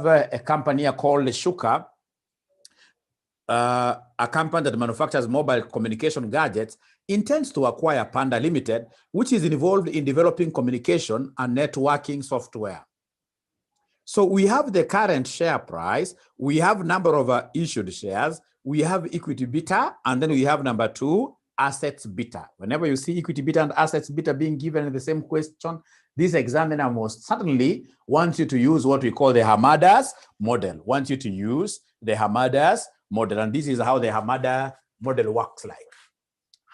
a company here called Shuka, a company that manufactures mobile communication gadgets, intends to acquire Panda Limited, which is involved in developing communication and networking software. So we have the current share price, we have number of issued shares, we have equity beta, and then we have number 2, assets beta. Whenever you see equity beta and assets beta being given in the same question, this examiner most certainly wants you to use what we call the Hamada's model, wants you to use the Hamada's model. And this is how the Hamada model works like.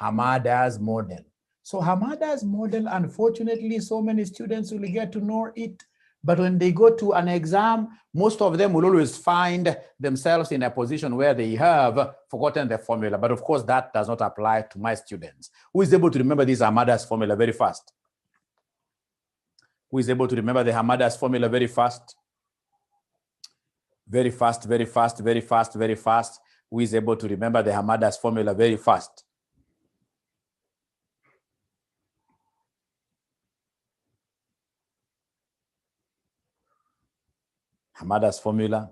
Hamada's model. So Hamada's model, unfortunately, so many students will get to know it. But when they go to an exam, most of them will always find themselves in a position where they have forgotten the formula. But of course, that does not apply to my students. Who is able to remember this Hamada's formula very fast? Who is able to remember the Hamada's formula very fast? Very fast, very fast, very fast, very fast. Who is able to remember the Hamada's formula very fast? Hamada's formula.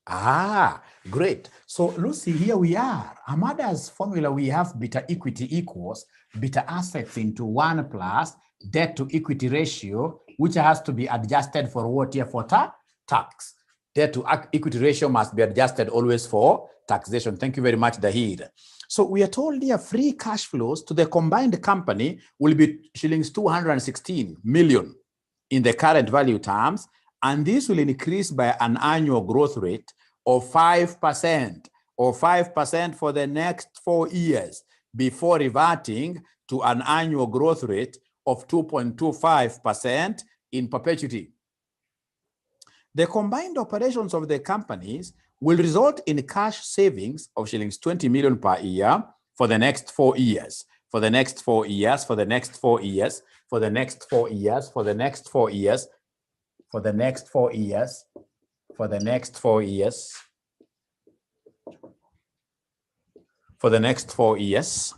Ah, great. So Lucy, here we are. Hamada's formula, we have beta equity equals beta assets into 1 plus debt to equity ratio, which has to be adjusted for what here? For tax. Debt to equity ratio must be adjusted always for taxation. Thank you very much, Dahir. So we are told here free cash flows to the combined company will be shillings 216 million in the current value terms, and this will increase by an annual growth rate of 5% or 5% for the next 4 years before reverting to an annual growth rate of 2.25% in perpetuity. The combined operations of the companies will result in cash savings of shillings 20 million per year for the next 4 years, for the next 4 years, for the next 4 years, for the next 4 years, for the next 4 years, for the next 4 years, for the next 4 years, for the next 4 years,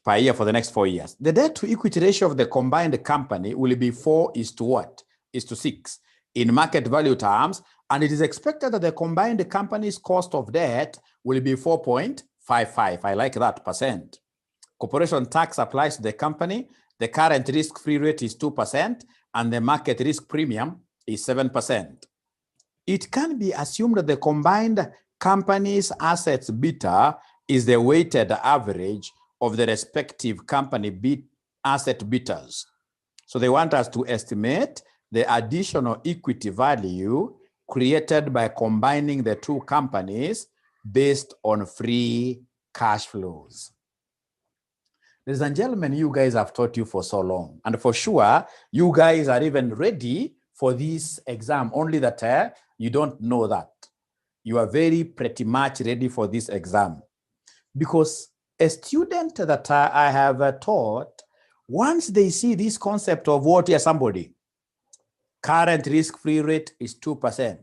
per year for the next 4 years. The debt to equity ratio of the combined company will be 4 is to what? Is to 6 in market value terms, and it is expected that the combined company's cost of debt will be 4.55. I like that percent. Corporation tax applies to the company. The current risk-free rate is 2%, and the market risk premium is 7%. It can be assumed that the combined company's assets beta is the weighted average of the respective company asset betas. So they want us to estimate the additional equity value created by combining the two companies based on free cash flows. Ladies and gentlemen, you guys have taught you for so long, and for sure, you guys are even ready for this exam, only that you don't know that. You are pretty much ready for this exam. Because a student that I have taught, once they see this concept of what is somebody, current risk-free rate is 2%,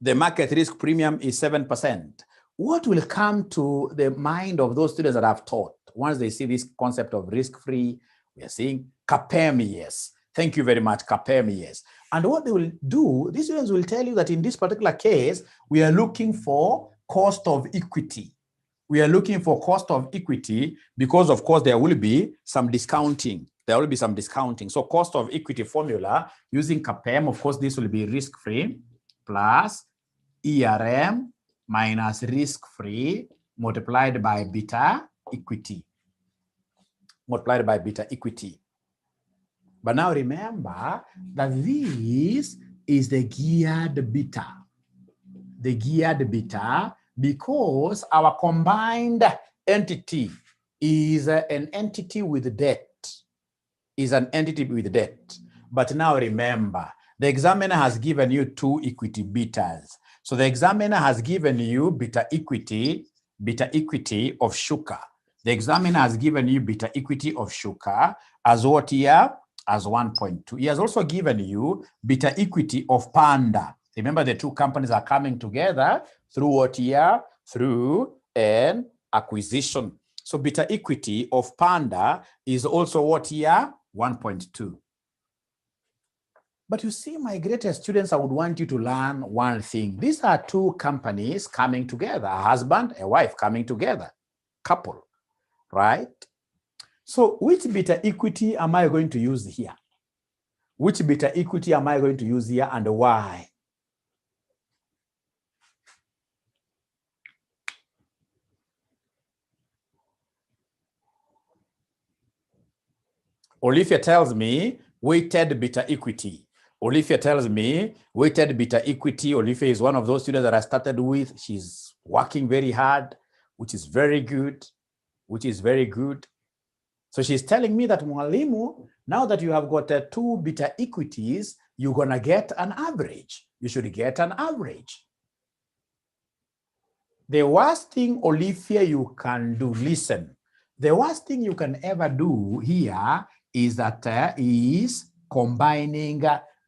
the market risk premium is 7%, what will come to the mind of those students that I've taught once they see this concept of risk-free? We are seeing CAPEM-yes. Thank you very much, CAPEM-yes. And what they will do, these students will tell you that in this particular case, we are looking for cost of equity. We are looking for cost of equity because, of course, there will be some discounting. There will be some discounting. So cost of equity formula using CAPEM, of course, this will be risk-free plus ERM minus risk-free multiplied by beta equity. Multiplied by beta equity. But now remember that this is the geared beta. The geared beta, because our combined entity is an entity with debt. Is an entity with debt. But now remember, the examiner has given you 2 equity betas. So the examiner has given you beta equity of Shuka. The examiner has given you beta equity of Shuka as what here? As 1.2. He has also given you beta equity of Panda. Remember, the two companies are coming together through what here? Through an acquisition. So beta equity of Panda is also what here? 1.2. But you see, my greatest students, I would want you to learn one thing. These are two companies coming together, a husband, a wife coming together, couple, right? So which beta equity am I going to use here? Which beta equity am I going to use here and why? Olivia tells me weighted beta equity. Olivia tells me weighted beta equity. Olivia is one of those students that I started with. She's working very hard, which is very good, which is very good. So she's telling me that, Mwalimu, now that you have got two beta equities, you're going to get an average. You should get an average. The worst thing, Olivia, you can do, listen, the worst thing you can ever do here is that is combining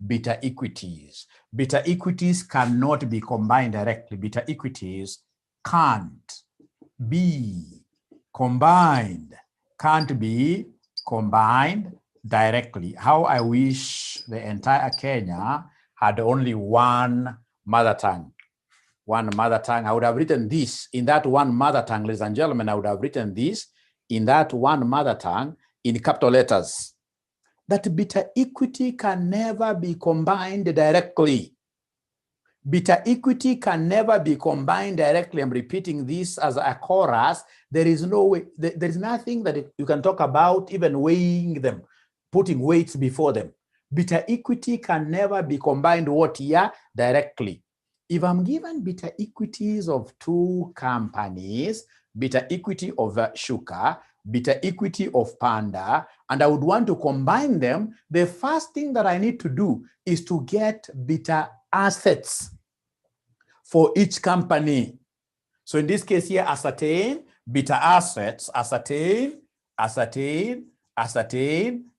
beta equities. Beta equities cannot be combined directly. Beta equities can't be combined, can't be combined directly. How I wish the entire Kenya had only one mother tongue. One mother tongue. I would have written this in that one mother tongue, ladies and gentlemen. I would have written this in that one mother tongue in capital letters. That beta equity can never be combined directly. Beta equity can never be combined directly. I'm repeating this as a chorus. There is no way, there is nothing that you can talk about even weighing them, putting weights before them. Beta equity can never be combined what here directly. If I'm given beta equities of two companies, beta equity of Shuka, beta equity of Panda, and I would want to combine them, the first thing that I need to do is to get beta assets for each company. So in this case here, ascertain beta assets, ascertain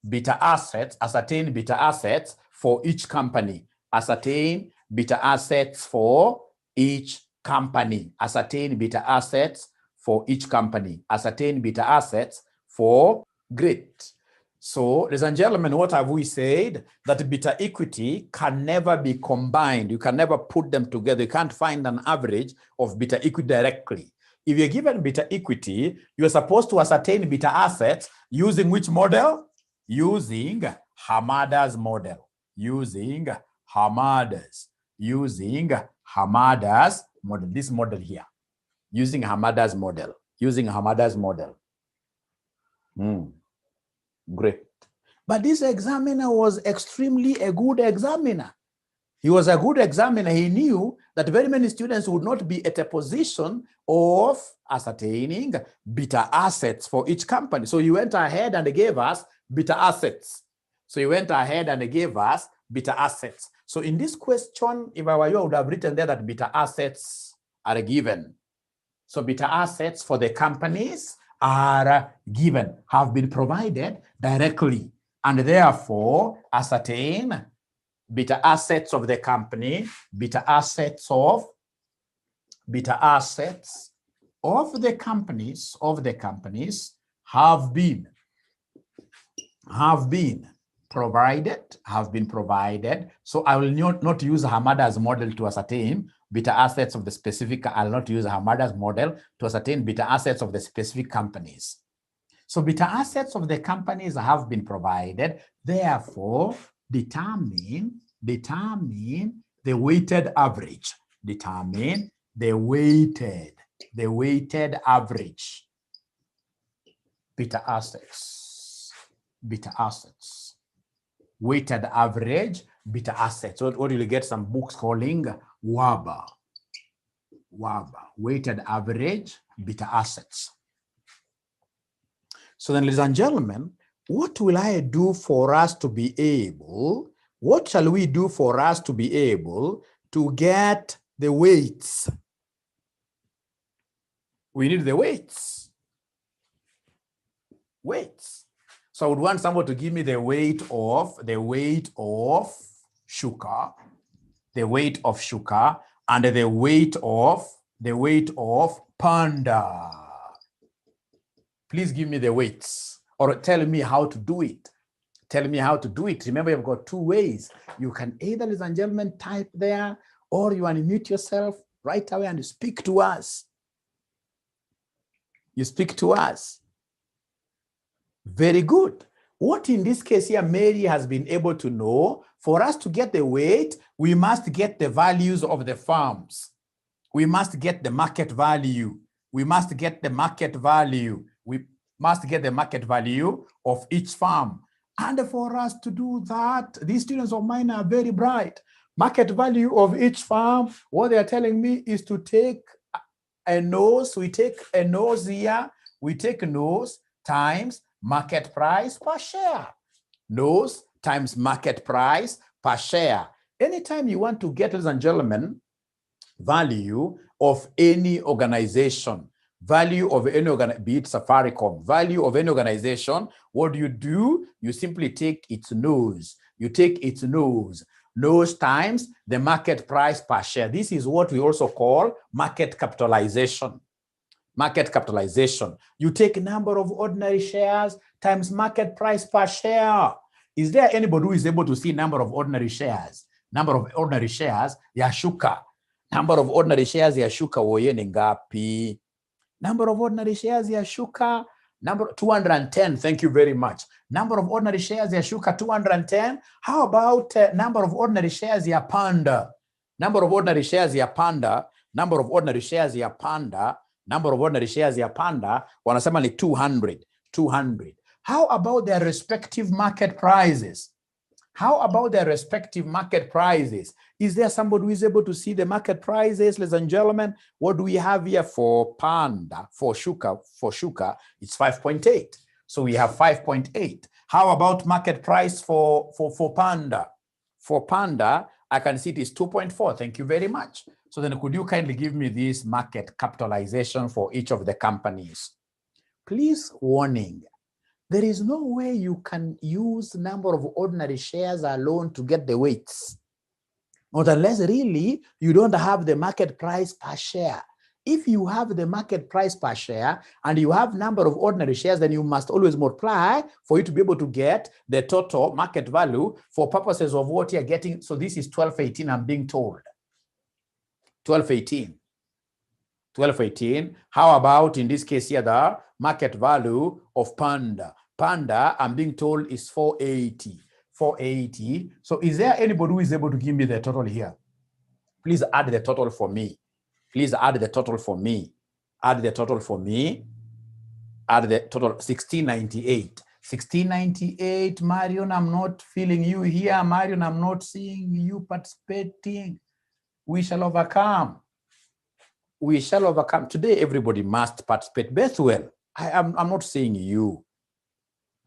beta assets, ascertain beta assets for each company, ascertain beta assets for each company, ascertain beta assets for each company, ascertain beta assets for great. So, ladies and gentlemen, what have we said? That beta equity can never be combined. You can never put them together. You can't find an average of beta equity directly. If you're given beta equity, you're supposed to ascertain beta assets using which model? Using Hamada's model. Using Hamada's model. This model here. Using Hamada's model. Using Hamada's model. Great. But this examiner was extremely a good examiner. He was a good examiner. He knew that very many students would not be at a position of ascertaining beta assets for each company. So he went ahead and gave us beta assets. So in this question, if I were you, I would have written there that beta assets are given. So beta assets for the companies are given, have been provided directly, and therefore ascertain beta assets of the company, beta assets of the companies have been provided. So I will not use Hamada's model to ascertain beta assets of the specific. I'll not use Hamada's model to ascertain beta assets of the specific companies. So beta assets of the companies have been provided. Therefore, determine the weighted average. Determine the weighted average. Beta assets. Weighted average beta assets. What will you get? Some books calling WABA. Weighted average beta assets. So then, ladies and gentlemen, what will I do for us to be able, what shall we do for us to be able to get the weights? We need the weights. So I would want someone to give me the weight of Shuka, and the weight of Panda. Please give me the weights, or tell me how to do it. tell me how to do it. Remember, you've got two ways. You can either, ladies and gentlemen, type there, or you unmute yourself right away and speak to us. You speak to us. Very good. What in this case here, Mary has been able to know, for us to get the weight, we must get the values of the farms. We must get the market value. We must get the market value. We must get the market value of each farm. And for us to do that, these students of mine are very bright. Market value of each farm, what they are telling me is to take a nose. We take a nose here. We take a nose times market price per share. Nose times market price per share. Anytime you want to get, ladies and gentlemen, value of any organization, value of any organization, be it Safaricom, value of any organization, what do? You simply take its nose. You take its nose. Nose times the market price per share. This is what we also call market capitalization. Market capitalization. You take number of ordinary shares times market price per share. Is there anybody who is able to see number of ordinary shares? Number of ordinary shares, yashuka. Number of ordinary shares yashuka woyeni ngapi? Number of ordinary shares yashuka, number 210. Thank you very much. Number of ordinary shares yashuka 210. How about number of ordinary shares ya panda? Number of ordinary shares ya panda. Number of ordinary shares ya panda. Number of ordinary shares ya panda. Wanasema ni 200. 200. How about their respective market prices? How about their respective market prices? Is there somebody who is able to see the market prices, ladies and gentlemen? What do we have here for panda? For shuka, it's 5.8. So we have 5.8. How about market price for panda? For panda, I can see it is 2.4. Thank you very much. So then could you kindly give me this market capitalization for each of the companies? Please, warning. There is no way you can use number of ordinary shares alone to get the weights. Not unless really you don't have the market price per share. If you have the market price per share and you have number of ordinary shares, then you must always multiply for you to be able to get the total market value for purposes of what you're getting. So this is 1218, I'm being told. 1218. 1218. How about in this case here, the market value of panda? Panda, I'm being told, is 480. 480. So is there anybody who is able to give me the total here? Please add the total for me. Please add the total for me. Add the total for me. Add the total, 1698. 1698, Marion, I'm not feeling you here. Marion, I'm not seeing you participating. We shall overcome. We shall overcome. Today, everybody must participate. Bethwell, I'm not seeing you.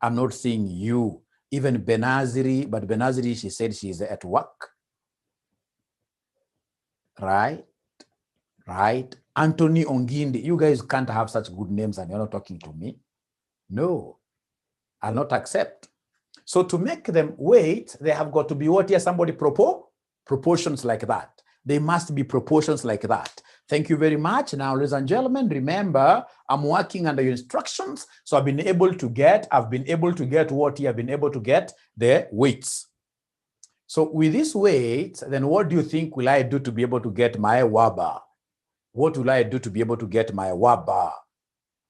I'm not seeing you. Even Benaziri, but Benaziri, she said she's at work. Right? Right? Anthony Ongindi, you guys can't have such good names and you're not talking to me. No, I'll not accept. So to make them wait, they have got to be what here? Somebody proportions like that. They must be proportions like that. Thank you very much. Now, ladies and gentlemen, remember, I'm working under your instructions. So I've been able to get what here? I've been able to get the weights. So with this weight, then what do you think will I do to be able to get my WABA? What will I do to be able to get my WABA?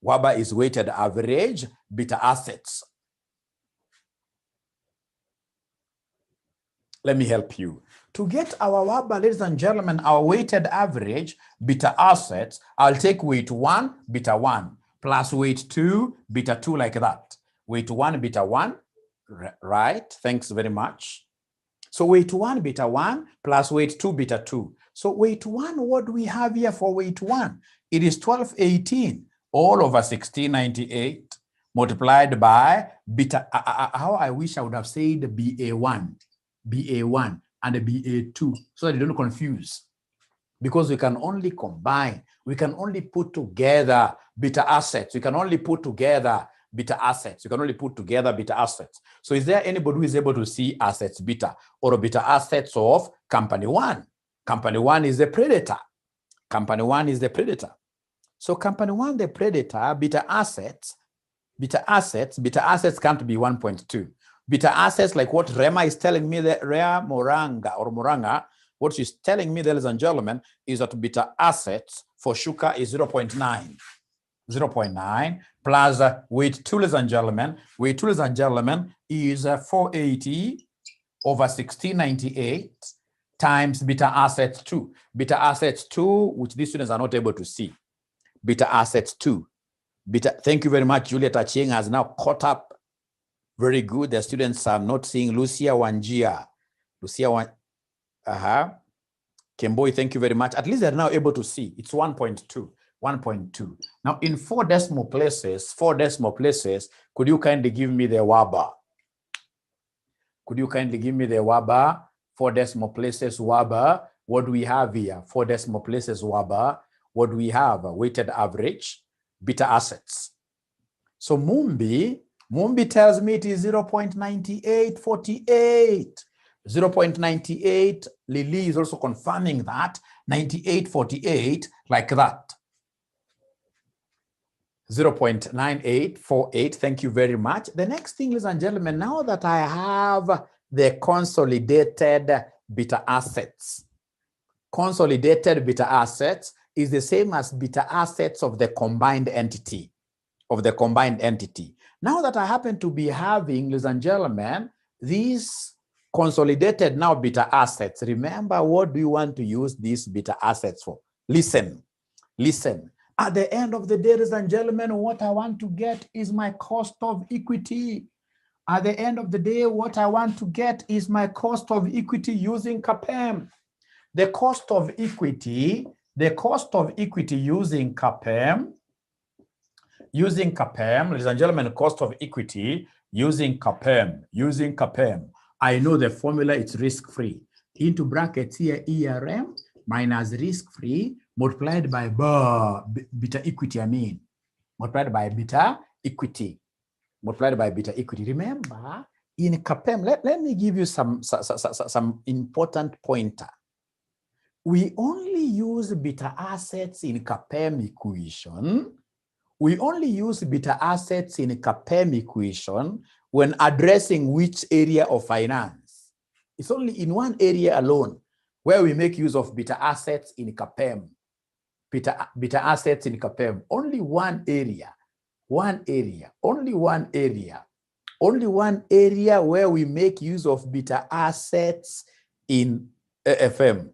WABA is weighted average beta assets. Let me help you. To get our WABA, ladies and gentlemen, our weighted average beta assets, I'll take weight 1, beta 1, plus weight 2, beta 2, like that. Weight 1, beta 1, right? Thanks very much. So weight 1, beta 1, plus weight 2, beta 2. So weight 1, what do we have here for weight 1? It is 1218 all over 1698 multiplied by beta. How I wish I would have said BA1, BA1. And a BA2, so that you don't confuse. Because we can only combine, we can only put together beta assets, we can only put together beta assets, we can only put together beta assets. So is there anybody who is able to see assets beta or beta assets of company 1? Company 1 is the predator. Company 1 is the predator. So company 1, the predator, beta assets can't be 1.2. Beta assets, like what Rema is telling me, that Rea Moranga, what she's telling me, ladies and gentlemen, is that beta assets for Shuka is 0.9. 0.9 plus weight 2, ladies and gentlemen. Weight 2, ladies and gentlemen, is 480 over 1698 times beta assets 2. Beta assets 2, which these students are not able to see. Beta assets 2. Beta, thank you very much. Juliet Achieng has now caught up. Very good. The students are not seeing Lucia Wanjia. Kemboi, thank you very much. At least they're now able to see. It's 1.2. 1.2. Now, in 4 decimal places, could you kindly give me the WABA? Could you kindly give me the WABA? 4 decimal places WABA. What do we have here? 4 decimal places WABA. What do we have? Weighted average, beta assets. So Mumbi tells me it is 0.9848. 0.98. Lily is also confirming that. 9848, like that. 0.9848. Thank you very much. The next thing, ladies and gentlemen, now that I have the consolidated beta assets, consolidated beta assets is the same as beta assets of the combined entity. Now that I happen to be having, ladies and gentlemen, these consolidated now beta assets, remember, what do you want to use these beta assets for? Listen. At the end of the day, ladies and gentlemen, what I want to get is my cost of equity. At the end of the day, what I want to get is my cost of equity using CAPM. The cost of equity using CAPM, ladies and gentlemen, cost of equity using CAPM. I know the formula, it's risk-free. Into brackets here, ERM minus risk-free multiplied by beta equity, multiplied by beta equity. Remember, in CAPM, let me give you some important pointer. We only use beta assets in CAPM equation. When addressing which area of finance. It's only in one area alone where we make use of beta assets in CAPM. Beta assets in CAPM. Only one area where we make use of beta assets in AFM.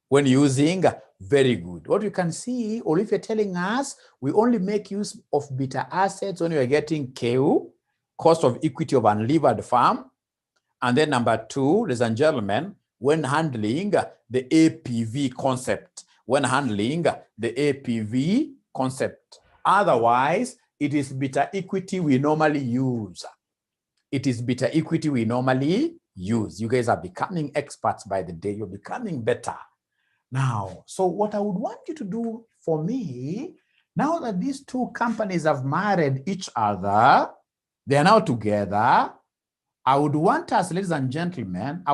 When using, very good. What you can see, or if you're telling us, we only make use of beta assets when you're getting KU, cost of equity of unlevered farm. And then number 2, ladies and gentlemen, when handling the APV concept. Otherwise, it is beta equity we normally use. You guys are becoming experts by the day. You're becoming better. Now, so what I would want you to do for me, now that these 2 companies have married each other, they are now together, I would want us, ladies and gentlemen,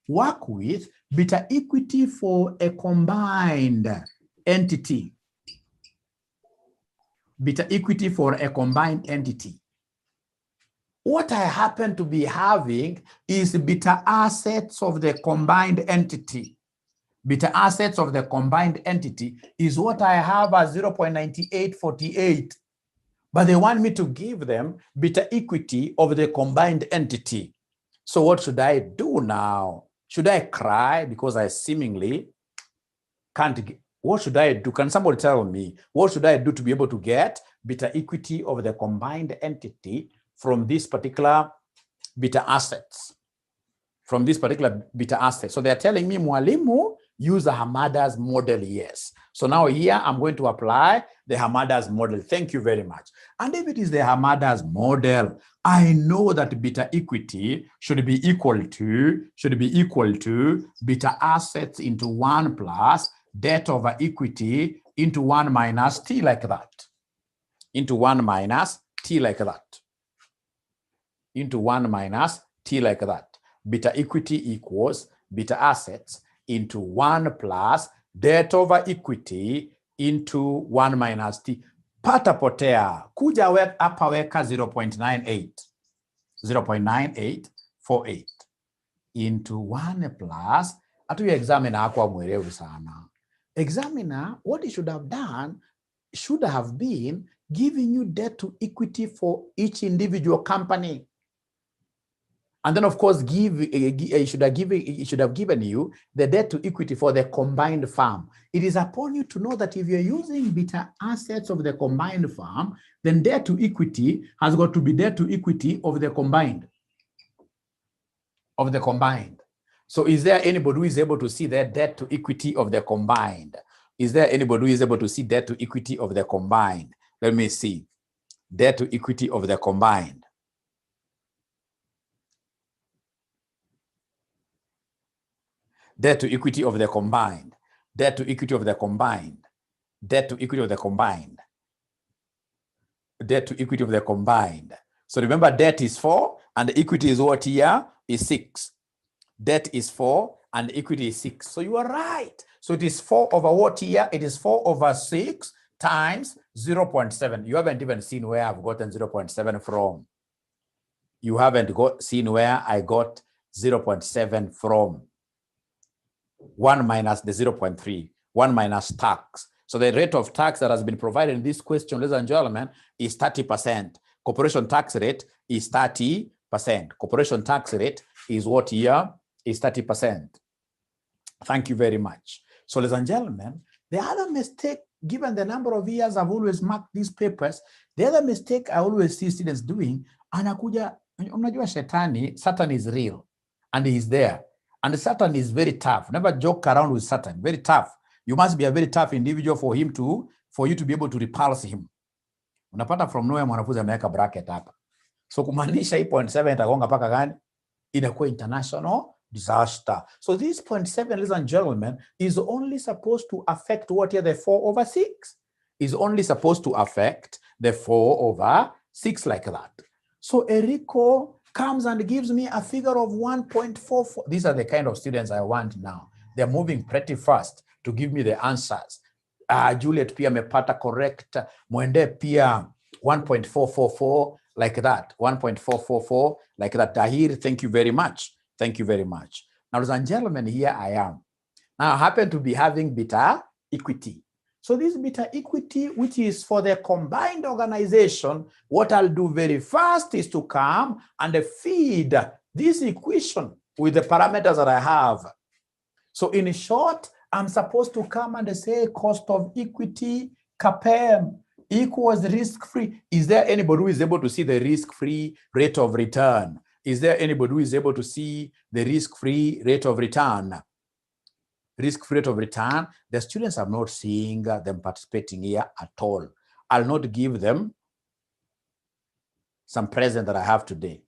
work with beta equity for a combined entity. What I happen to be having is beta assets of the combined entity. Beta assets of the combined entity is what I have as 0.9848. But they want me to give them beta equity of the combined entity. So what should I do now? Should I cry because I seemingly can't get? What should I do? Can somebody tell me what should I do to be able to get beta equity of the combined entity from this particular beta assets? So they're telling me, Mwalimu, use the Hamada's model, yes. So now here I'm going to apply the Hamada's model. Thank you very much. And if it is the Hamada's model, I know that beta equity should be equal to beta assets into 1 plus debt over equity into 1 minus T, like that. Into 1 minus T, like that. Beta equity equals beta assets into 1 plus debt over equity into 1 minus T. Pata potea. Kuja hapa weka 0.98. 0.9848 into 1 plus, atu ya examiner hakuwa mwerevu sana. Examiner, what he should have done should have been giving you debt to equity for each individual company. And then, of course, it should have given you the debt to equity for the combined firm. It is upon you to know that if you're using beta assets of the combined firm, then debt to equity has got to be debt to equity of the combined. So is there anybody who is able to see the debt to equity of the combined? Is there anybody who is able to see debt to equity of the combined? Let me see. Debt to equity of the combined. Debt to equity of the combined. Debt to equity of the combined. Debt to equity of the combined. Debt to equity of the combined. So remember, debt is 4 and the equity is what here? Is 6. Debt is 4 and equity is 6. So you are right. So it is 4 over what here? It is 4 over 6 times 0.7. You haven't even seen where I've gotten 0.7 from. You haven't seen where I got 0.7 from. 1 minus the 0.3. 1 minus tax. So the rate of tax that has been provided in this question, ladies and gentlemen, is 30%. Corporation tax rate is 30%. Corporation tax rate is what here? Is 30%. Thank you very much. So, ladies and gentlemen, the other mistake, given the number of years I've always marked these papers, the other mistake I always see students doing, anakuja, unajua shetani, Satan is real, and he is there. And Satan is very tough. Never joke around with Satan. Very tough. You must be a very tough individual for you to be able to repulse him. Unapata from nowhere mwanafunzi ameweka bracket hapa. So kumaanisha hii 0.7 itagonga paka gani? Inakuwa international disaster. So this 0.7, ladies and gentlemen, is only supposed to affect what here? The 4 over 6. Is only supposed to affect the 4 over 6 like that. So Erico comes and gives me a figure of 1.44. These are the kind of students I want now. They're moving pretty fast to give me the answers. Juliet pia mepata correct. Mwende pia 1.444 like that. 1.444 like that. Tahir, thank you very much. Thank you very much. Now, ladies and gentlemen, here I am. Now, I happen to be having beta equity. So this beta equity, which is for the combined organization, what I'll do very fast is to come and feed this equation with the parameters that I have. So in short, I'm supposed to come and say cost of equity, CAPM, equals risk-free. Is there anybody who is able to see the risk-free rate of return? Is there anybody who is able to see the risk-free rate of return? Risk-free rate of return, the students are not seeing them participating here at all. I'll not give them some present that I have today.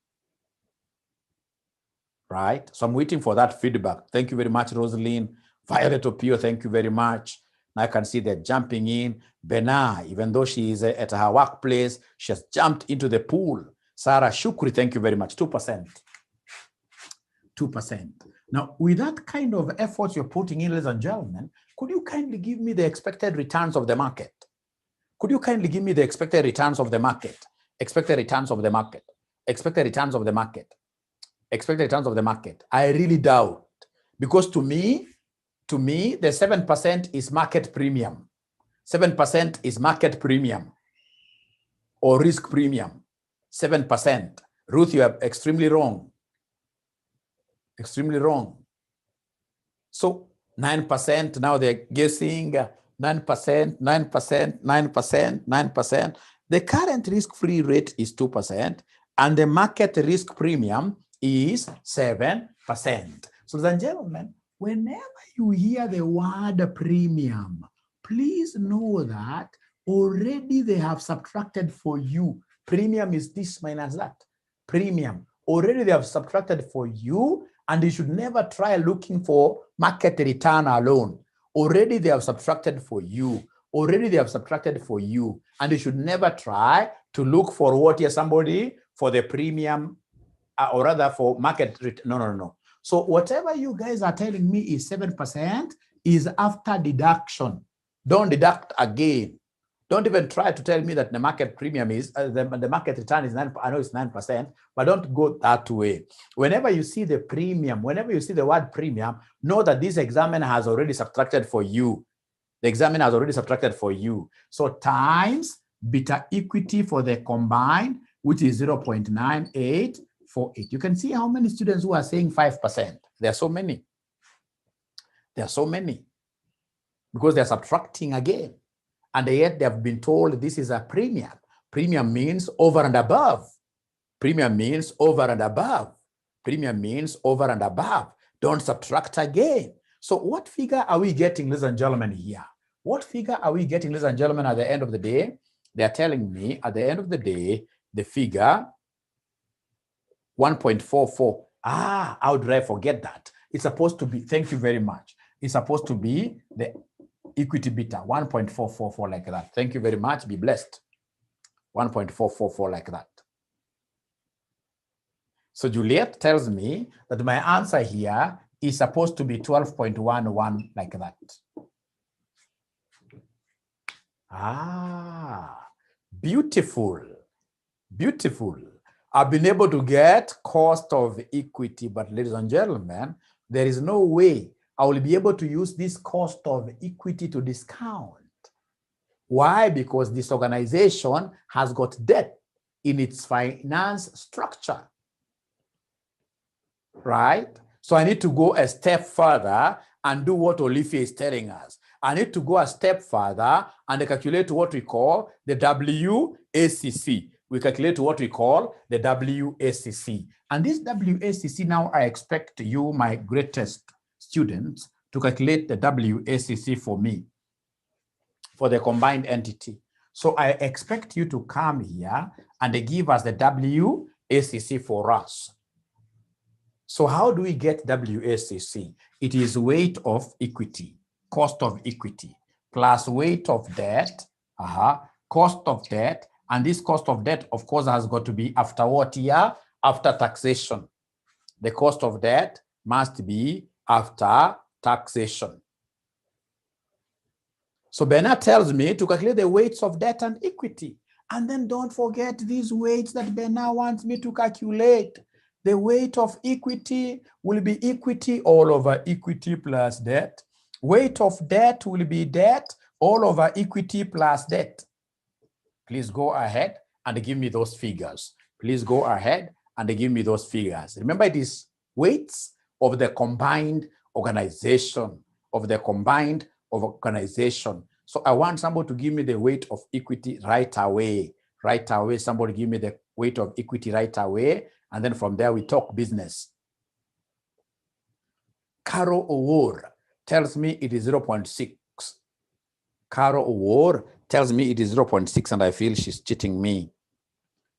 Right? So I'm waiting for that feedback. Thank you very much, Rosaline. Violet Opio, thank you very much. Now I can see they're jumping in. Bena, even though she is at her workplace, she has jumped into the pool. Sarah Shukri, thank you very much. 2%. 2%. Now, with that kind of effort you're putting in, ladies and gentlemen, could you kindly give me the expected returns of the market? Could you kindly give me the expected returns of the market? Expected returns of the market. Expected returns of the market. Expected returns of the market. I really doubt. Because to me, the 7% is market premium. 7% is market premium or risk premium. 7%. Ruth, you are extremely wrong. Extremely wrong. So 9%, now they're guessing 9%, 9%, 9%, 9%. The current risk-free rate is 2%, and the market risk premium is 7%. So, ladies and gentlemen, whenever you hear the word premium, please know that already they have subtracted for you. Premium is this minus that. Premium. Already they have subtracted for you, and you should never try looking for market return alone. Already they have subtracted for you. Already they have subtracted for you. And you should never try to look for what here somebody for the premium or rather for market return. No. So whatever you guys are telling me is 7% is after deduction. Don't deduct again. Don't even try to tell me that the market premium is, the market return is 9%. I know it's 9%, but don't go that way. Whenever you see the premium, whenever you see the word premium, know that this examiner has already subtracted for you. The examiner has already subtracted for you. So times beta equity for the combined, which is 0.9848. You can see how many students who are saying 5%. There are so many. There are so many. Because they're subtracting again. And yet they have been told this is a premium. Premium means over and above. Premium means over and above. Premium means over and above. Don't subtract again. So what figure are we getting, ladies and gentlemen, here? What figure are we getting, ladies and gentlemen, at the end of the day? They're telling me at the end of the day, the figure 1.44. How did I forget that? It's supposed to be, thank you very much. It's supposed to be the equity beta, 1.444 like that. Thank you very much. Be blessed. 1.444 like that. So Juliet tells me that my answer here is supposed to be 12.11 like that. Beautiful. Beautiful. I've been able to get cost of equity, but ladies and gentlemen, there is no way I will be able to use this cost of equity to discount. Why? Because this organization has got debt in its finance structure, right? So I need to go a step further and do what Olivia is telling us. I need to go a step further and calculate what we call the WACC. We calculate what we call the WACC. And this WACC, now I expect you, my greatest students, to calculate the WACC for me, for the combined entity. So I expect you to come here and give us the WACC for us. So how do we get WACC? It is weight of equity, cost of equity, plus weight of debt, cost of debt, and this cost of debt, of course, has got to be after what year? After taxation. The cost of debt must be after taxation. So Bernard tells me to calculate the weights of debt and equity. And then don't forget these weights that Bernard wants me to calculate. The weight of equity will be equity all over equity plus debt. Weight of debt will be debt all over equity plus debt. Please go ahead and give me those figures. Please go ahead and give me those figures. Remember, it is weights of the combined organization, So I want somebody to give me the weight of equity right away. Right away, somebody give me the weight of equity right away. And then from there, we talk business. Caro Owor tells me it is 0.6. Caro Owor tells me it is 0.6 and I feel she's cheating me.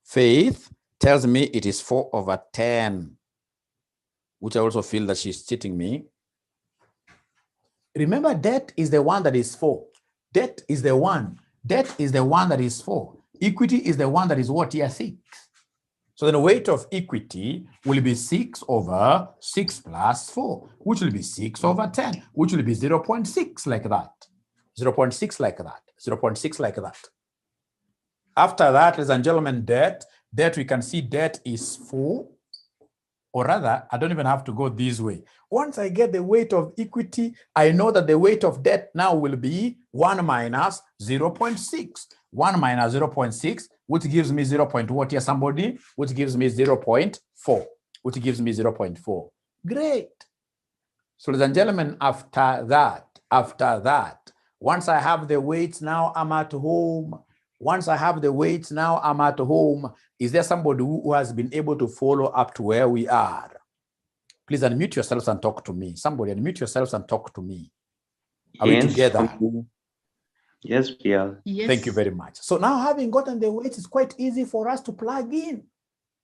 Faith tells me it is 4/10, which I also feel that she's cheating me. Remember, debt is the one that is 4. Debt is the one. Debt is the one that is 4. Equity is the one that is what here? 6. So then the weight of equity will be 6/6 plus 4, which will be 6/10, which will be 0.6 like that. 0.6 like that. 0.6 like that. After that, ladies and gentlemen, debt, we can see debt is 4. Or rather, I don't even have to go this way. Once I get the weight of equity, I know that the weight of debt now will be 1 minus 0.6. 1 minus 0.6, which gives me 0. What here, somebody? Which gives me 0.4. Which gives me 0.4. Great. So, ladies and gentlemen, after that, once I have the weights, now I'm at home. Once I have the weights, now I'm at home. Is there somebody who has been able to follow up to where we are? Please unmute yourselves and talk to me. Somebody unmute yourselves and talk to me. Are we together? Yes, we are. Yes. Thank you very much. So now, having gotten the weights, it's quite easy for us to plug in.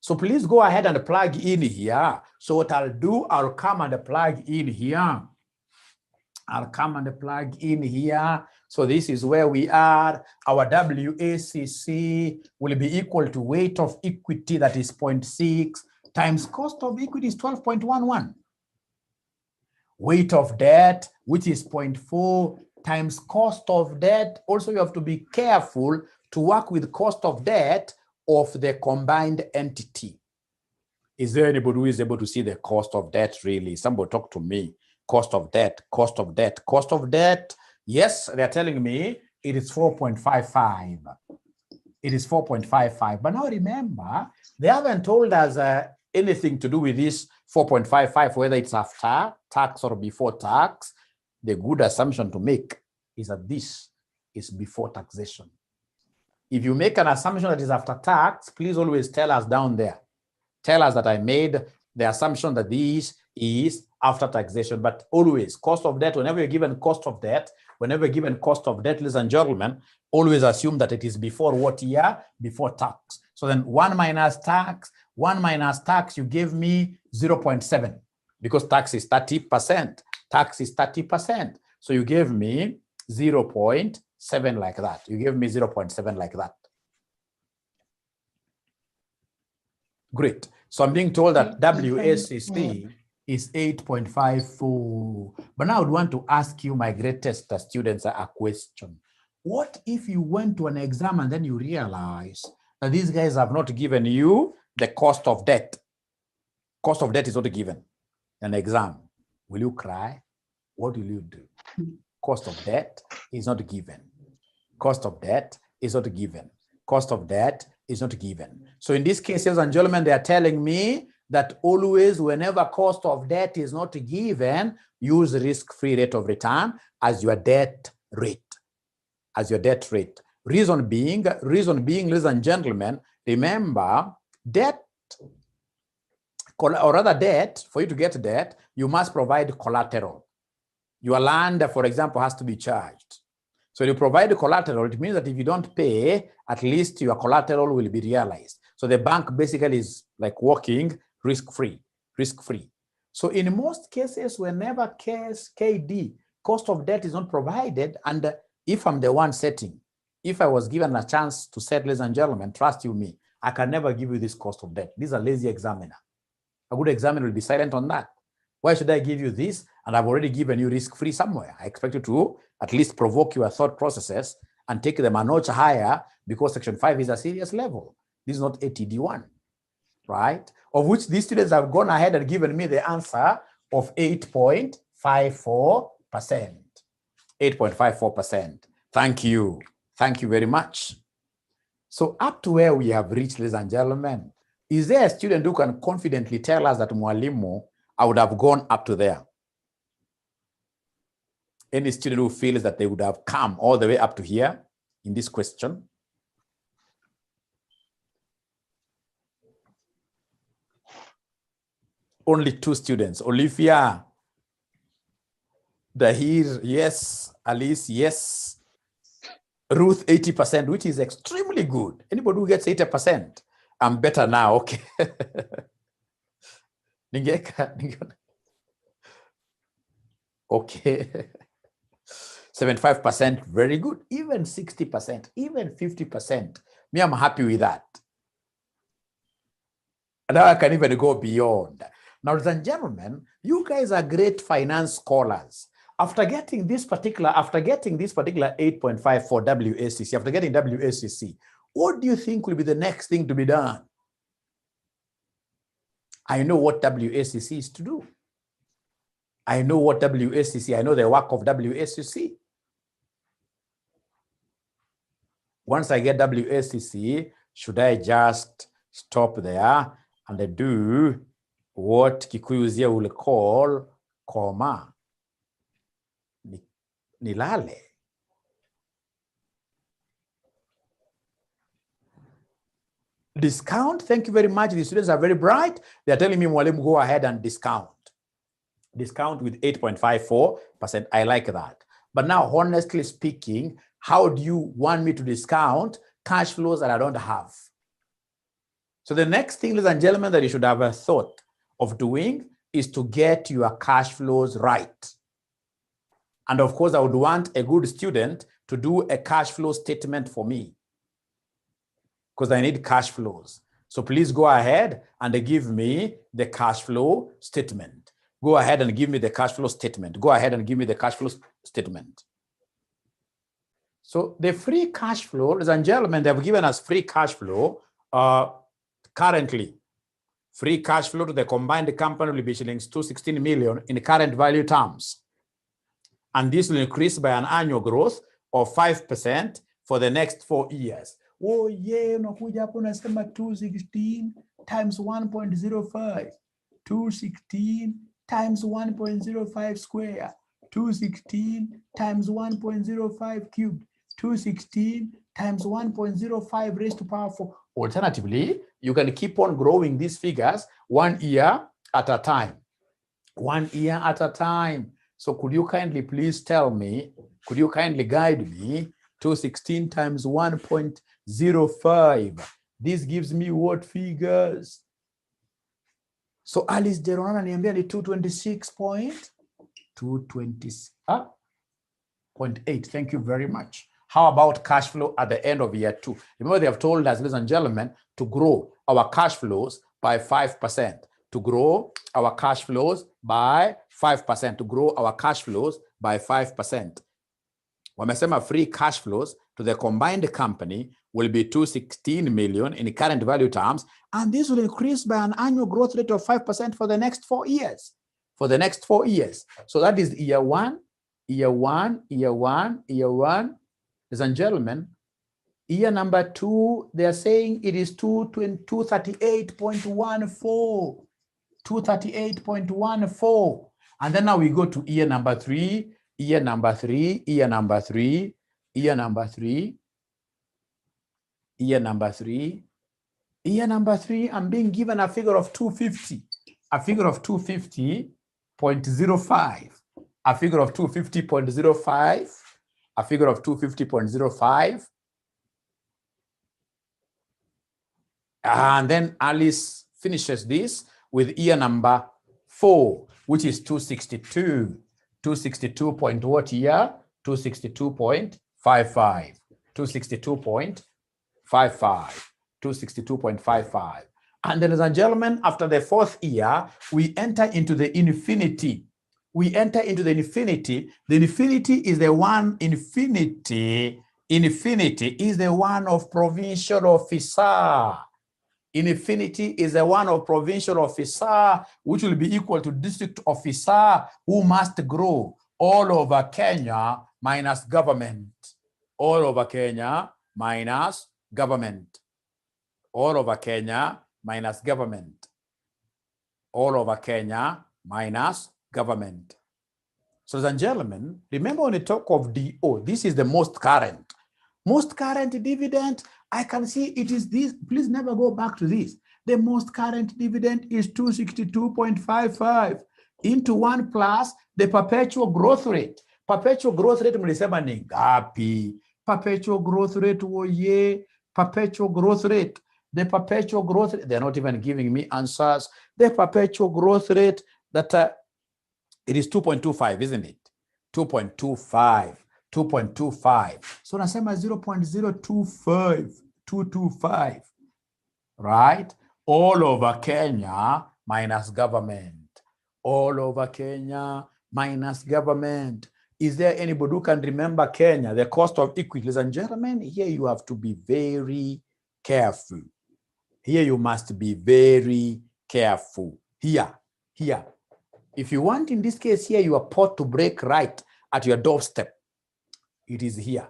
So please go ahead and plug in here. So what I'll do, I'll come and plug in here. I'll come and plug in here. So this is where we are. Our WACC will be equal to weight of equity, that is 0.6, times cost of equity is 12.11. Weight of debt, which is 0.4, times cost of debt. Also, you have to be careful to work with cost of debt of the combined entity. Is there anybody who is able to see the cost of debt really? Somebody talk to me. Cost of debt, cost of debt, cost of debt. Yes, they're telling me it is 4.55. It is 4.55. But now remember, they haven't told us anything to do with this 4.55, whether it's after tax or before tax. The good assumption to make is that this is before taxation. If you make an assumption that is after tax, please always tell us down there. Tell us that I made the assumption that this is after taxation, but always cost of debt, whenever you're given cost of debt, ladies and gentlemen, always assume that it is before what year? Before tax. So then 1 minus tax, you gave me 0.7 because tax is 30%. Tax is 30%. So you gave me 0.7 like that. You gave me 0.7 like that. Great. So I'm being told that WACC is 8.54. But now I would want to ask you, my greatest students, a question. What if you went to an exam and then you realize that these guys have not given you the cost of debt? Cost of debt is not given. An exam. Will you cry? What will you do? Cost of debt is not given. Cost of debt is not given. Cost of debt is not given. So in this case, ladies and gentlemen, they are telling me that always, whenever cost of debt is not given, use risk-free rate of return as your debt rate. As your debt rate. Reason being, ladies and gentlemen, remember, debt, or rather debt, for you to get debt, you must provide collateral. Your land, for example, has to be charged. So you provide the collateral, it means that if you don't pay, at least your collateral will be realized. So the bank basically is like working risk-free. So in most cases, whenever KD, cost of debt is not provided, and if I'm the one setting, if I was given a chance to set, ladies and gentlemen, trust you me, I can never give you this cost of debt. This is a lazy examiner. A good examiner will be silent on that. Why should I give you this? And I've already given you risk-free somewhere. I expect you to at least provoke your thought processes and take them a notch higher, because Section 5 is a serious level. This is not ATD1, right? Of which these students have gone ahead and given me the answer of 8.54%. 8.54%. Thank you. Thank you very much. So up to where we have reached, ladies and gentlemen, is there a student who can confidently tell us that Mwalimu, I would have gone up to there? Any student who feels that they would have come all the way up to here in this question? Only 2 students. Olivia, Dahir, yes. Alice, yes. Ruth, 80%, which is extremely good. Anybody who gets 80%, I'm better now, okay. Okay. 75%, very good. Even 60%, even 50%. Me, I'm happy with that. And now I can even go beyond. Now, ladies and gentlemen, you guys are great finance scholars. After getting this particular 8.5 for WACC, after getting WACC, what do you think will be the next thing to be done? I know what WACC is to do. I know what WACC, I know the work of WACC. Once I get WACC, should I just stop there and do what Kikuyu's will call koma? Nilale. Discount, thank you very much. The students are very bright. They're telling me, Mwalimu, go ahead and discount. Discount with 8.54%. I like that. But now, honestly speaking, how do you want me to discount cash flows that I don't have? So the next thing, ladies and gentlemen, that you should have a thought of doing is to get your cash flows right. And of course, I would want a good student to do a cash flow statement for me, because I need cash flows. So please go ahead and give me the cash flow statement. Go ahead and give me the cash flow statement. Go ahead and give me the cash flow statement. So the free cash flow, ladies and gentlemen, they have given us free cash flow currently. Free cash flow to the combined company will be shillings 216 million in current value terms. And this will increase by an annual growth of 5% for the next 4 years. Oh yeah, unakuja hapo unasema 216 times 1.05. 216 times 1.05 square. 216 times 1.05 cubed. 216 times 1.05 raised to power 4. Alternatively, you can keep on growing these figures 1 year at a time. 1 year at a time. So could you kindly please tell me, could you kindly guide me, 216 times 1.05. This gives me what figures? So Alice Deronana niambia ni 226.8. Thank you very much. How about cash flow at the end of year 2? Remember, they have told us, ladies and gentlemen, to grow our cash flows by 5%. To grow our cash flows by 5%. To grow our cash flows by 5%. Wamesema free cash flows to the combined company will be 216 million in current value terms, and this will increase by an annual growth rate of 5% for the next 4 years. For the next 4 years. So that is year 1, year 1, year 1, year 1. Ladies and gentlemen, year number 2, they are saying it is 238.14. 238.14. And then now we go to year number 3, year number 3, year number 3, year number 3, year number 3, year number 3. I'm being given a figure of 250, a figure of 250.05, a figure of 250.05, a figure of 250.05. And then Alice finishes this with year number 4, which is 262. 262 what year? 262.55. 262.55. 262.55. And ladies and gentlemen, after the 4th year, we enter into the infinity. We enter into the infinity. The infinity is the one, infinity is the one of provincial officer. Infinity is the one of provincial officer, which will be equal to district officer, who must grow all over Kenya minus government. All over Kenya minus government. All over Kenya minus government. All over Kenya minus government. So, ladies and gentlemen, remember when we talk of DO, this is the most current. Most current dividend, I can see it is this. Please never go back to this. The most current dividend is 262.55 into 1 plus the perpetual growth rate. Perpetual growth rate mlisema ni ngapi? Perpetual growth rate woye. Perpetual growth rate. The perpetual growth rate, they're not even giving me answers. The perpetual growth rate that it is 2.25, isn't it? 2.25. 2.25. So nasema 0.025225. Right? All over Kenya minus government. All over Kenya minus government. Is there anybody who can remember Kenya, the cost of equity? Ladies and gentlemen, here you have to be very careful. Here you must be very careful. Here. If you want, in this case here, your pot to break right at your doorstep, it is here.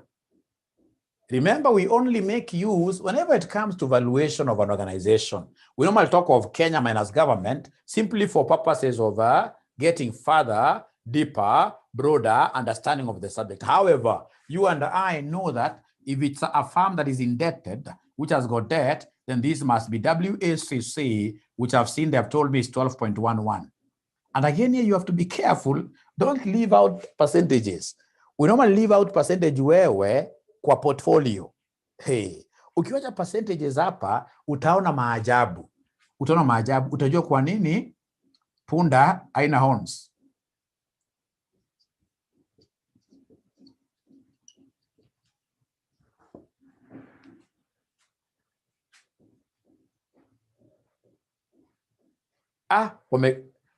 Remember, we only make use, whenever it comes to valuation of an organization, we normally talk of Kenya minus government simply for purposes of getting further, deeper, broader understanding of the subject. However, you and I know that if it's a firm that is indebted, which has got debt, then this must be WACC, which I've seen, they have told me is 12.11. And again, here you have to be careful. Don't leave out percentages. We normally leave out percentage wewe kwa portfolio. Hey, ukiwacha percentages hapa, utaona maajabu. Utaona maajabu. Utajua kwa nini punda haina horns.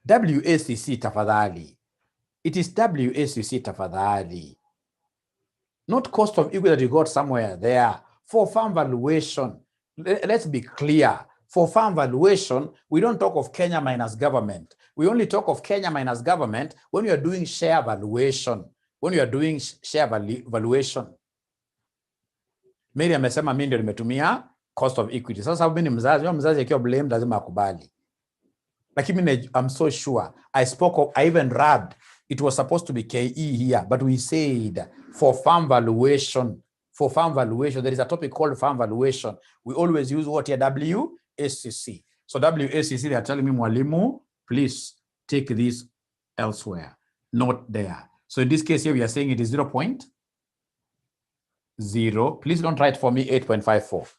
WACC tafadhali. It is WACC tafadhali. Not cost of equity that you got somewhere there. For farm valuation, let's be clear. For farm valuation, we don't talk of Kenya minus government. We only talk of Kenya minus government when you are doing share valuation. When you are doing share valuation. Mary amesema mimi ndio nimetumia cost of equity. Sasa mimi ni mzazi akiwa blame lazima akubali. Lakini I'm so sure. I even read it was supposed to be KE here, but we said for farm valuation, there is a topic called farm valuation. We always use what here? WSCC. So WSCC, they are telling me, Mwalimu, please take this elsewhere, not there. So in this case here, we are saying it is 0.0. Please don't write for me 8.54.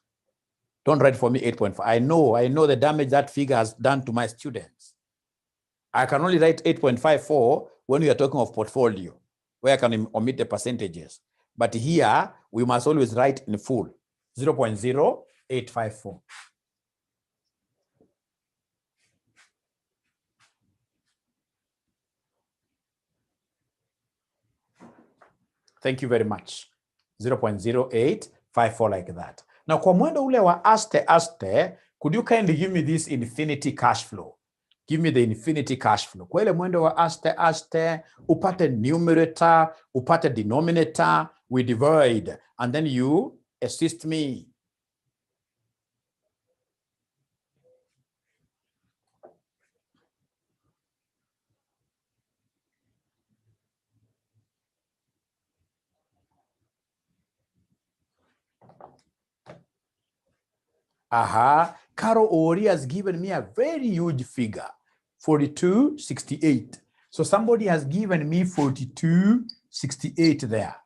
Don't write for me 8.5. I know the damage that figure has done to my students. I can only write 8.54 when we are talking of portfolio, where I can omit the percentages. But here, we must always write in full, 0.0854. Thank you very much. 0.0854 like that. Now, kwa mwendo ule wa aste, could you kindly give me this infinity cash flow? Give me the infinity cash flow. Kwa ile mwendo wa aste, upate numerator, upate denominator, we divide, and then you assist me. Carol Ori has given me a very huge figure, 4268. So somebody has given me 4268 there,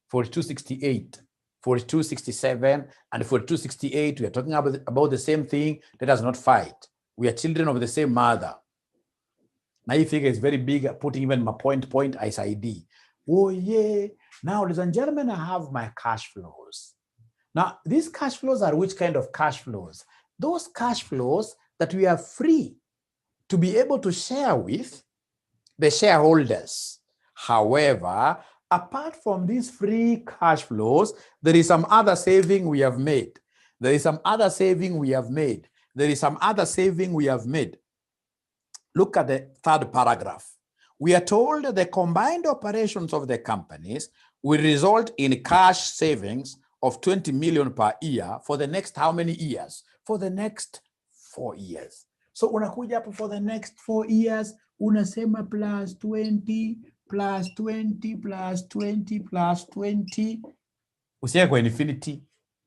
4268, 4267, and 4268. We are talking about the same thing. Let us not fight. We are children of the same mother. Now, you figure is very big, putting even my point as ID. Oh, yeah. Now, ladies and gentlemen, I have my cash flows. Now, these cash flows are which kind of cash flows? Those cash flows that we are free to be able to share with the shareholders. However, apart from these free cash flows, there is some other saving we have made. There is some other saving we have made. There is some other saving we have made. Look at the third paragraph. We are told the combined operations of the companies will result in cash savings of 20 million per year for the next how many years? For the next 4 years. So unakuja hapo for the next 4 years, unasema plus 20, plus 20, plus 20, plus 20. Usiye kwa infinity.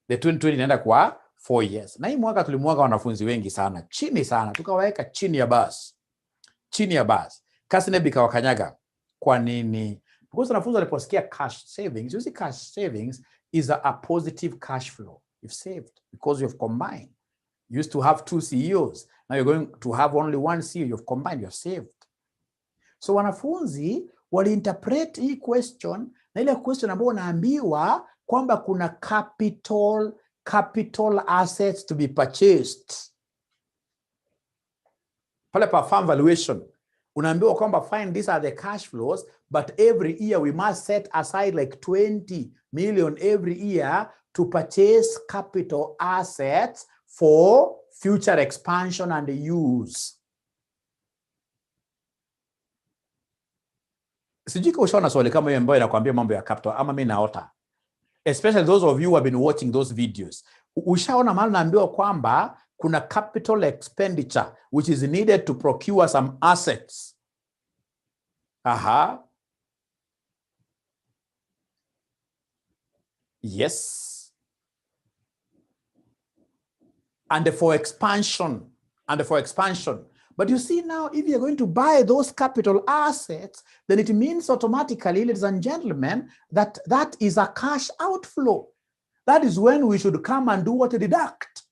The 20 inaenda kwa 4 years. Na hii mwaka tulimwaga wanafunzi wengi sana, chini sana. Tukawaweka chini ya basi. Chini ya basi. KASNEB ikawakanyaga. Kwa nini? Because wanafunzi waliposikia cash savings, you see cash savings is a positive cash flow. You've saved because you've combined. You used to have 2 CEOs. Now you're going to have only 1 CEO. You've combined, you've saved. So wanafunzi waliinterpret hii question na ile question ambayo unaambiwa kwamba kuna capital assets to be purchased. Pale pa farm valuation, unaambiwa kwamba fine, these are the cash flows, but every year we must set aside like 20 million every year to purchase capital assets for future expansion and use. Sijui kama ushaona swali kama hiyo ambayo inakwambia mambo ya capital ama mimi naota. Especially those of you who have been watching those videos. Ushaona mahali naambiwa kwamba kuna capital expenditure which is needed to procure some assets. Yes. And for expansion. But you see now, if you're going to buy those capital assets, then it means automatically, ladies and gentlemen, that is a cash outflow. That is when we should come and do what? Deduct.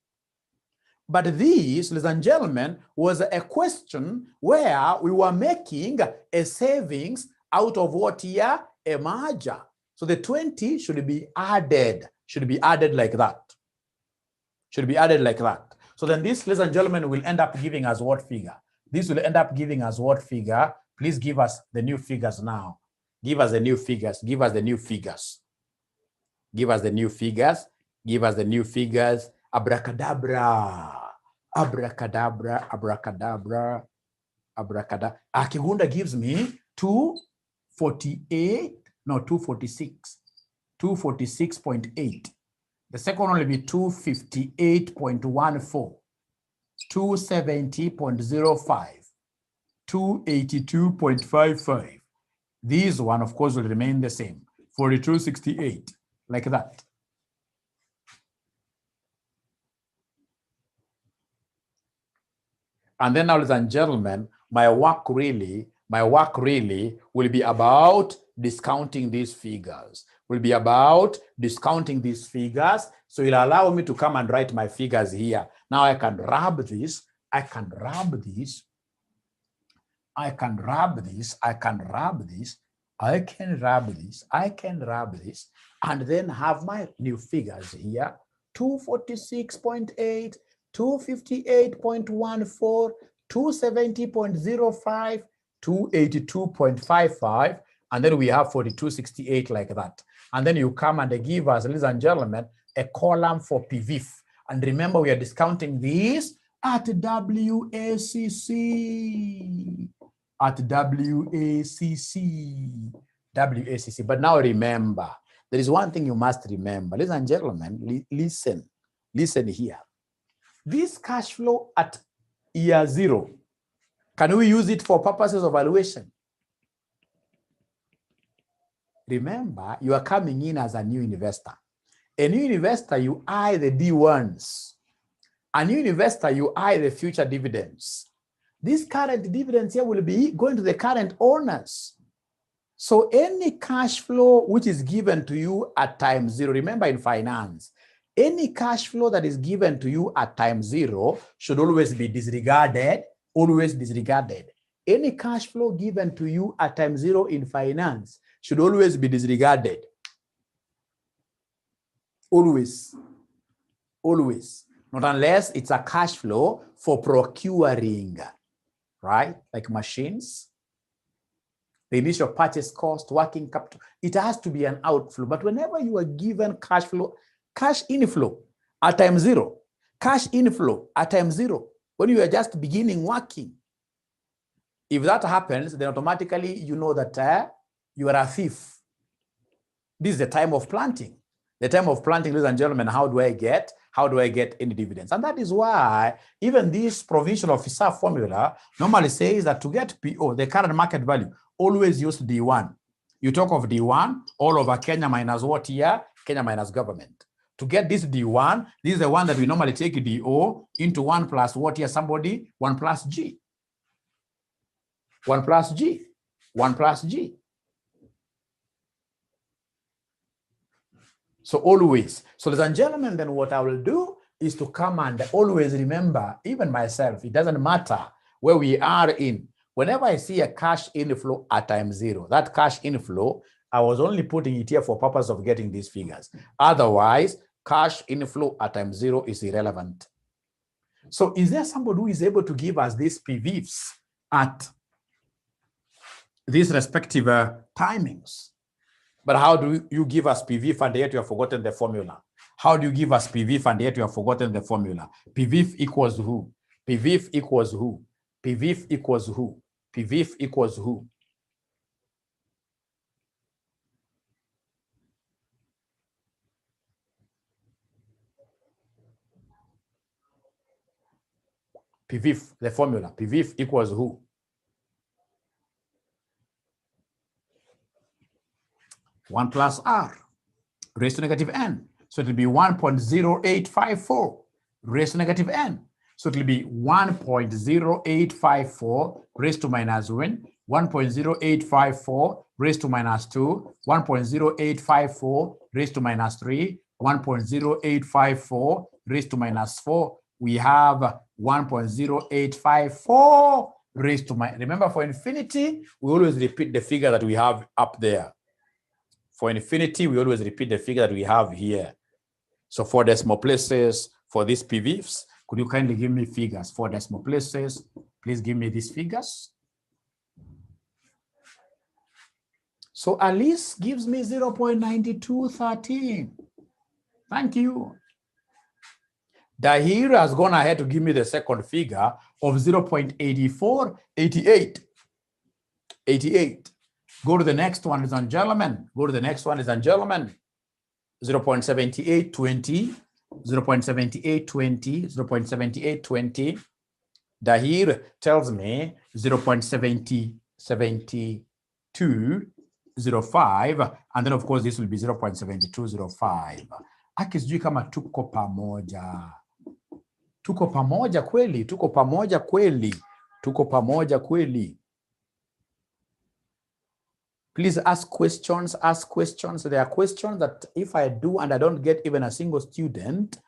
But this, ladies and gentlemen, was a question where we were making a savings out of what here? A merger. So the 20 should be added like that. Should be added like that. So then this, ladies and gentlemen, will end up giving us what figure? This will end up giving us what figure? Please give us the new figures now. Give us the new figures. Give us the new figures. Give us the new figures. Give us the new figures. Abracadabra. Abracadabra. Abracadabra. Abracadabra. Akigunda gives me 246. 246.8. The second one will be 258.14. 270.05. 282.55. This one, of course, will remain the same. 4268, like that. And then, ladies and gentlemen, my work really will be about discounting these figures. Will be about discounting these figures. So it'll allow me to come and write my figures here. Now I can rub this. I can rub this. I can rub this. I can rub this. I can rub this. I can rub this. And then have my new figures here. 246.8. 258.14, 270.05, 282.55, and then we have 4268 like that. And then you come and they give us, ladies and gentlemen, a column for PVIF. And remember, we are discounting these at WACC. At WACC. But now remember, there is one thing you must remember. Ladies and gentlemen, listen here. This cash flow at year 0, can we use it for purposes of valuation? Remember, you are coming in as a new investor. A new investor, you eye the D1s. A new investor, you eye the future dividends. These current dividends here will be going to the current owners. So any cash flow which is given to you at time 0, remember in finance, any cash flow that is given to you at time 0 should always be disregarded, always disregarded. Any cash flow given to you at time 0 in finance should always be disregarded. Always. Always. Not unless it's a cash flow for procuring, right? Like machines, the initial purchase cost, working capital. It has to be an outflow. But whenever you are given cash flow, cash inflow at time 0, cash inflow at time 0, when you are just beginning working, if that happens, then automatically you know that you are a thief. This is the time of planting. The time of planting, ladies and gentlemen, how do I get any dividends? And that is why even this provincial officer formula normally says that to get PO, the current market value, always use D1. You talk of D1, all over Kenya minus what here? Kenya minus government. To get this D1, this is the one that we normally take DO into 1 plus what here, somebody? 1 plus G. 1 plus G. 1 plus G. So always. So ladies and gentlemen, then what I will do is to come and always remember, even myself, it doesn't matter where we are in. Whenever I see a cash inflow at time 0, that cash inflow, I was only putting it here for purpose of getting these figures. Otherwise, cash inflow at time 0 is irrelevant. So is there somebody who is able to give us these PVs at these respective timings? But how do you give us PV and yet you have forgotten the formula? How do you give us PV and yet you have forgotten the formula? PV equals who? PV equals who? PV equals who? PV equals who? PV, the formula. PV equals who? One plus R raised to negative N. So it will be 1.0854 raised to negative N. So it will be 1.0854 raised to minus 1, 1.0854 raised to minus 2, 1.0854 raised to minus 3, 1.0854 raised to minus 4. We have 1.0854 raised to minus. Remember, for infinity, we always repeat the figure that we have up there. For infinity, we always repeat the figure that we have here. So for decimal places, for these PVs, could you kindly give me figures? For decimal places, please give me these figures. So Alice gives me 0.9213. Thank you. Dahir has gone ahead to give me the second figure of 0.8488. 88. Go to the next one, ladies and gentlemen. Go to the next one, ladies and gentlemen. 0.7820, 0.7820, 0.7820. Dahir tells me 0.7205, and then of course this will be 0.7205. Aki sijui kama tuko pamoja. Tuko pamoja kweli, tuko pamoja kweli, tuko pamoja kweli. Please ask questions, ask questions. There are questions that if I do and I don't get even a single student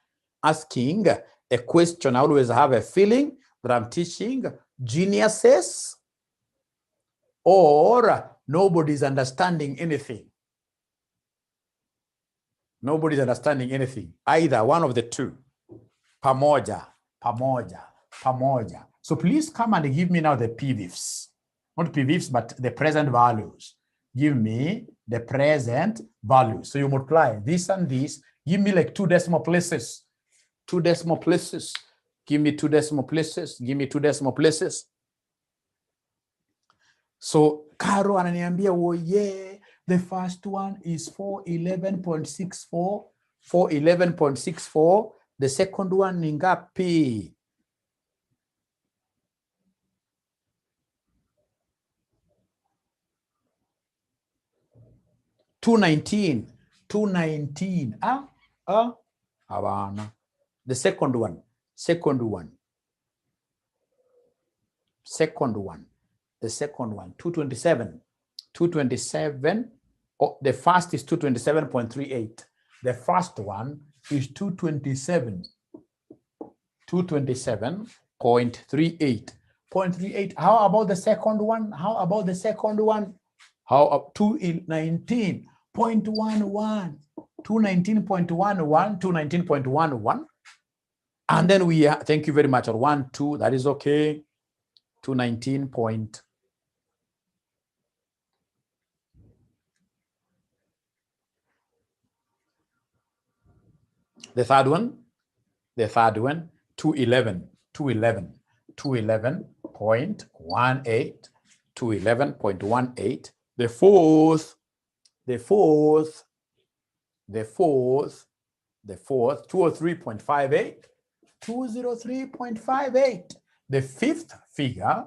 asking a question, I always have a feeling that I'm teaching geniuses or nobody's understanding anything. Nobody's understanding anything. Either one of the two. Pamoja, pamoja, pamoja. So please come and give me now the PVIFs. Not PVIFs, but the present values. Give me the present values. So you multiply this and this. Give me like 2 decimal places. 2 decimal places. Give me 2 decimal places. Give me 2 decimal places. So Caro ananiambia, oh yeah, the first one is 411.64. 411.64. The second one ni ngapi? $219. Havana. The second one. The second one, 227. 227. Oh, the first is 227.38. The first one is 227. 227.38. 0.38. How about the second one? How about the second one? How up 219.11. 219.11. 219.11. And then we are, thank you very much, or 1, 2, that is okay. 219 point. The third one, 211, 211.18, 211.18. The fourth, 203.58, 203.58. The fifth figure,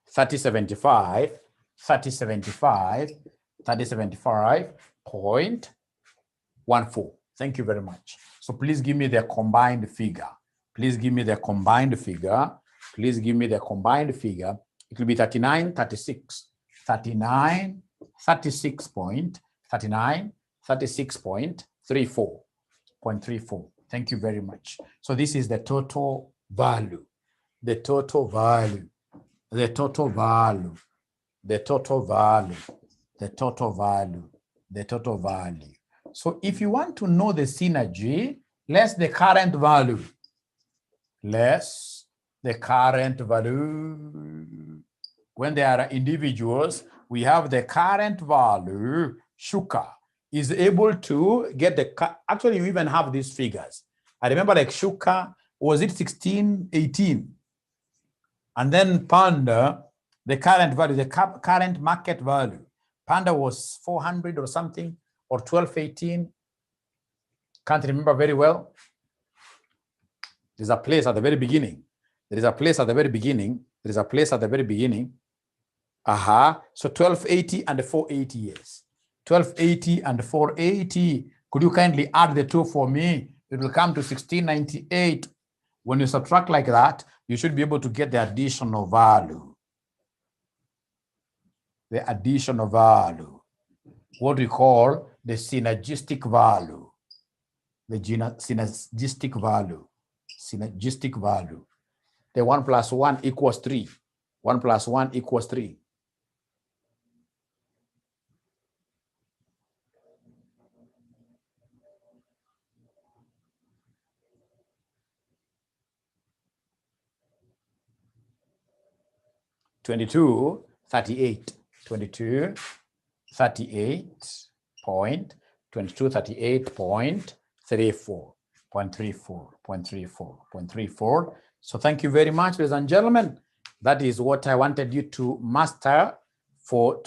3075, 3075.14. Thank you very much. So please give me the combined figure. Please give me the combined figure. Please give me the combined figure. It will be 3936. 36.34. Thank you very much. So this is the total value. The total value. The total value. The total value. The total value. The total value. So if you want to know the synergy, less the current value. Less the current value. When there are individuals, we have the current value. Shuka is able to get the, actually you even have these figures. I remember like Shuka, was it 16, 18? And then Panda, the current value, the current market value. Panda was 400 or something, or 1218. Can't remember very well. There's a place at the very beginning. There is a place at the very beginning. There is a place at the very beginning. So 1280 and 480 years. 1280 and 480. Could you kindly add the two for me? It will come to 1698. When you subtract like that, you should be able to get the additional value. The additional value. What we call the synergistic value. The synergistic value. Synergistic value. The 1 plus 1 equals 3. 1 plus 1 equals 3. 2238. 2238.34. So thank you very much, ladies and gentlemen. That is what I wanted you to master for